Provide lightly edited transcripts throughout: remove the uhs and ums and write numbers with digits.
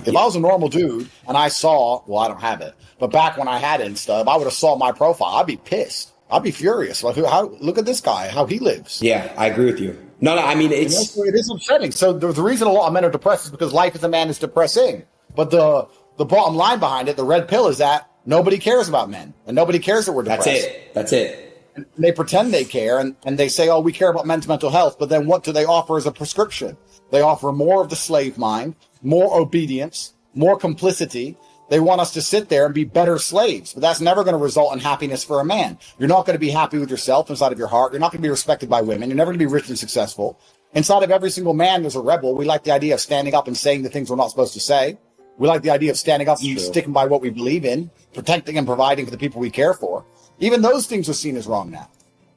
If I was a normal dude and I saw, well, I don't have it, but back when I had it and stuff, I would have saw my profile. I'd be pissed. I'd be furious. Like, look at this guy, how he lives. Yeah, I agree with you. No, I mean, it is upsetting. So the reason a lot of men are depressed is because life as a man is depressing. But the bottom line behind it, the red pill, is that nobody cares about men and nobody cares that we're depressed. That's it. And they pretend they care and they say, oh, we care about men's mental health. But then what do they offer as a prescription? They offer more of the slave mind, more obedience, more complicity. They want us to sit there and be better slaves, but that's never going to result in happiness for a man. You're not going to be happy with yourself inside of your heart. You're not going to be respected by women. You're never going to be rich and successful. Inside of every single man, there's a rebel. We like the idea of standing up and saying the things we're not supposed to say. We like the idea of standing up and sticking by what we believe in, protecting and providing for the people we care for. Even those things are seen as wrong now.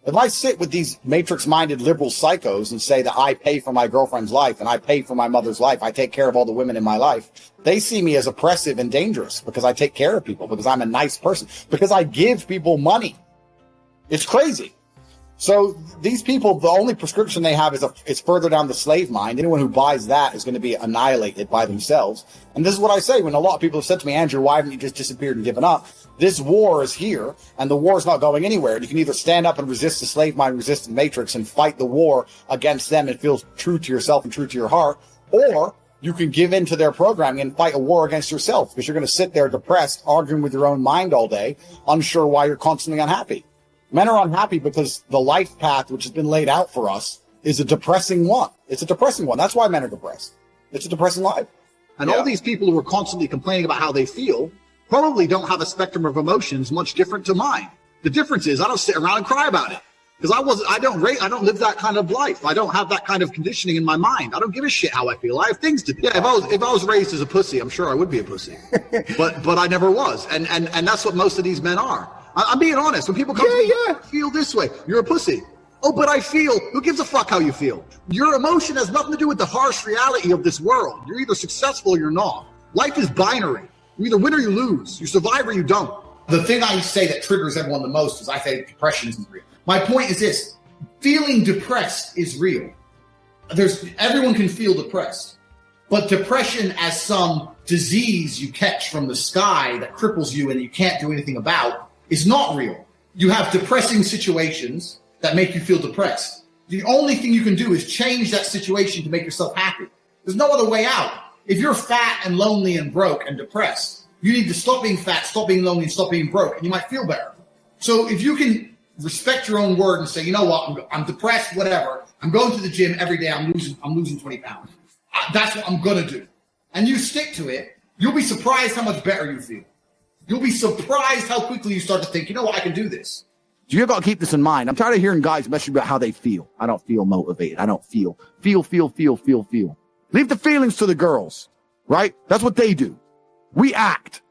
If I sit with these matrix-minded liberal psychos and say that I pay for my girlfriend's life and I pay for my mother's life, I take care of all the women in my life, they see me as oppressive and dangerous because I take care of people, because I'm a nice person, because I give people money. It's crazy. So these people, the only prescription they have is further down the slave mind. Anyone who buys that is going to be annihilated by themselves. And this is what I say when a lot of people have said to me, Andrew, why haven't you just disappeared and given up? This war is here, and the war is not going anywhere. You can either stand up and resist the slave mind, resist the matrix, and fight the war against them and feel true to yourself and true to your heart, or you can give in to their programming and fight a war against yourself, because you're going to sit there depressed, arguing with your own mind all day, unsure why you're constantly unhappy. Men are unhappy because the life path which has been laid out for us is a depressing one. It's a depressing one. That's why men are depressed. It's a depressing life. And all these people who are constantly complaining about how they feel probably don't have a spectrum of emotions much different to mine. The difference is I don't sit around and cry about it because I don't live that kind of life. I don't have that kind of conditioning in my mind. I don't give a shit how I feel. I have things to do. Yeah, if I was raised as a pussy, I'm sure I would be a pussy. but I never was. And that's what most of these men are. I'm being honest. When people come to me, I feel this way. You're a pussy. Oh, but I feel. Who gives a fuck how you feel? Your emotion has nothing to do with the harsh reality of this world. You're either successful or you're not. Life is binary. You either win or you lose. You survive or you don't. The thing I say that triggers everyone the most is I say depression isn't real. My point is this. Feeling depressed is real. Everyone can feel depressed. But depression as some disease you catch from the sky that cripples you and you can't do anything about is not real. You have depressing situations that make you feel depressed. The only thing you can do is change that situation to make yourself happy. There's no other way out. If you're fat and lonely and broke and depressed, you need to stop being fat, stop being lonely, and stop being broke, and you might feel better. So if you can respect your own word and say, you know what, I'm depressed, whatever. I'm going to the gym every day. I'm losing 20 pounds. That's what I'm going to do. And you stick to it, you'll be surprised how much better you feel. You'll be surprised how quickly you start to think, you know what, I can do this. So you've got to keep this in mind. I'm tired of hearing guys message about how they feel. I don't feel motivated. I don't feel. Feel. Leave the feelings to the girls, right? That's what they do. We act.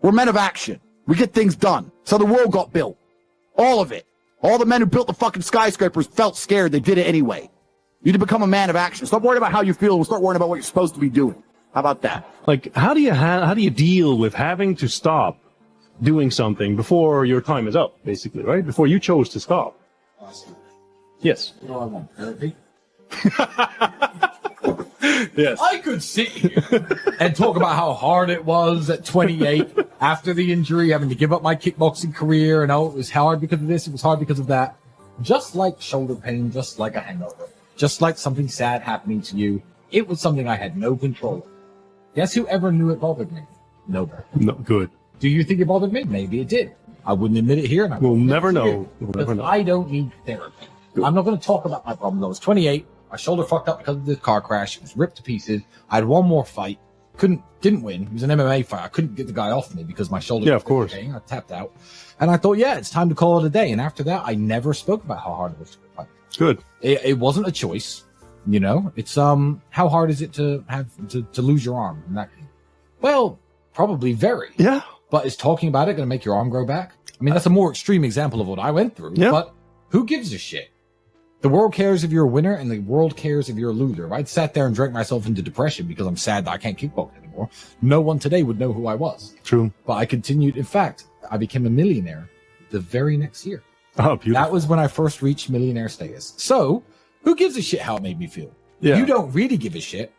We're men of action. We get things done. So the world got built. All of it. All the men who built the fucking skyscrapers felt scared. They did it anyway. You need to become a man of action. Stop worrying about how you feel and start worrying about what you're supposed to be doing. How about that? Like, how do you deal with having to stop doing something before your time is up, basically, right? Before you chose to stop. Awesome. Yes. You know, I want therapy. Yes. I could sit here and talk about how hard it was at 28 after the injury, having to give up my kickboxing career, and oh, it was hard because of this, it was hard because of that. Just like shoulder pain, just like a hangover, just like something sad happening to you, it was something I had no control of. Guess who ever knew it bothered me? Nobody. No, good. Do you think it bothered me? Maybe it did. I wouldn't admit it here. And we'll never know. I don't need therapy. Good. I'm not going to talk about my problems. I was 28. My shoulder fucked up because of this car crash. It was ripped to pieces. I had one more fight. Didn't win. It was an MMA fight. I couldn't get the guy off me because my shoulder was pain. I tapped out. And I thought, it's time to call it a day. And after that, I never spoke about how hard it was to fight. Good. It wasn't a choice. You know, it's, how hard is it to have to lose your arm? And that, well, probably very. Yeah. But is talking about it going to make your arm grow back? I mean, that's a more extreme example of what I went through. Yeah. But who gives a shit? The world cares if you're a winner, and the world cares if you're a loser. If I'd sat there and drank myself into depression because I'm sad that I can't kickbox anymore, no one today would know who I was. True. But I continued. In fact, I became a millionaire the very next year. Oh, beautiful. That was when I first reached millionaire status. So who gives a shit how it made me feel? Yeah. You don't really give a shit.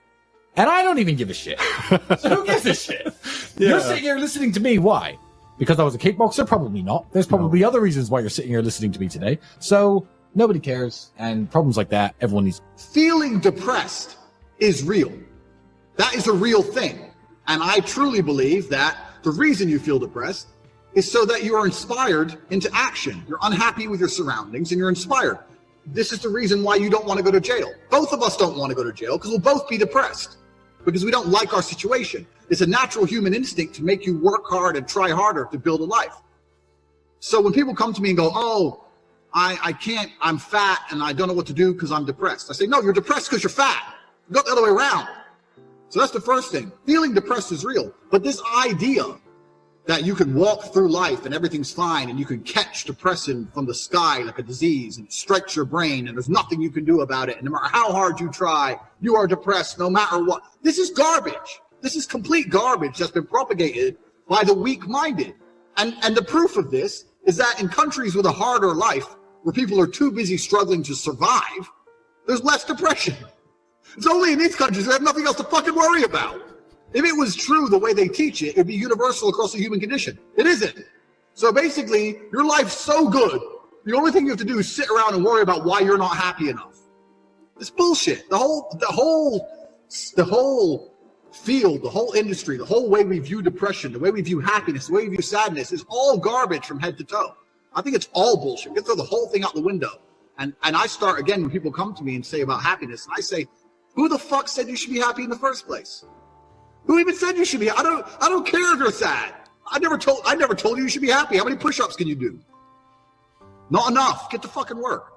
And I don't even give a shit. So who gives a shit? Yeah. You're sitting here listening to me. Why? Because I was a kickboxer? Probably not. There's probably other reasons why you're sitting here listening to me today. So nobody cares. And problems like that, everyone needs. Feeling depressed is real. That is a real thing. And I truly believe that the reason you feel depressed is so that you are inspired into action. You're unhappy with your surroundings and you're inspired. This is the reason why you don't want to go to jail. Both of us don't want to go to jail because we'll both be depressed because we don't like our situation. It's a natural human instinct to make you work hard and try harder to build a life. So when people come to me and go, oh, I can't, I'm fat and I don't know what to do because I'm depressed. I say, no, you're depressed because you're fat. Go the other way around. So that's the first thing. Feeling depressed is real. But this idea that you can walk through life and everything's fine and you can catch depression from the sky like a disease and it strikes your brain and there's nothing you can do about it. And no matter how hard you try, you are depressed no matter what. This is garbage. This is complete garbage that's been propagated by the weak-minded. And the proof of this is that in countries with a harder life, where people are too busy struggling to survive, there's less depression. It's only in these countries that have nothing else to fucking worry about. If it was true the way they teach it, it'd be universal across the human condition. It isn't. So basically, your life's so good, the only thing you have to do is sit around and worry about why you're not happy enough. It's bullshit. The whole field, the whole industry, the whole way we view depression, the way we view happiness, the way we view sadness is all garbage from head to toe. I think it's all bullshit. We can throw the whole thing out the window. And I start, again, when people come to me and say about happiness, and I say, who the fuck said you should be happy in the first place? Who even said you should be? I don't care if you're sad. I never told you you should be happy. How many push-ups can you do? Not enough. Get to fucking work.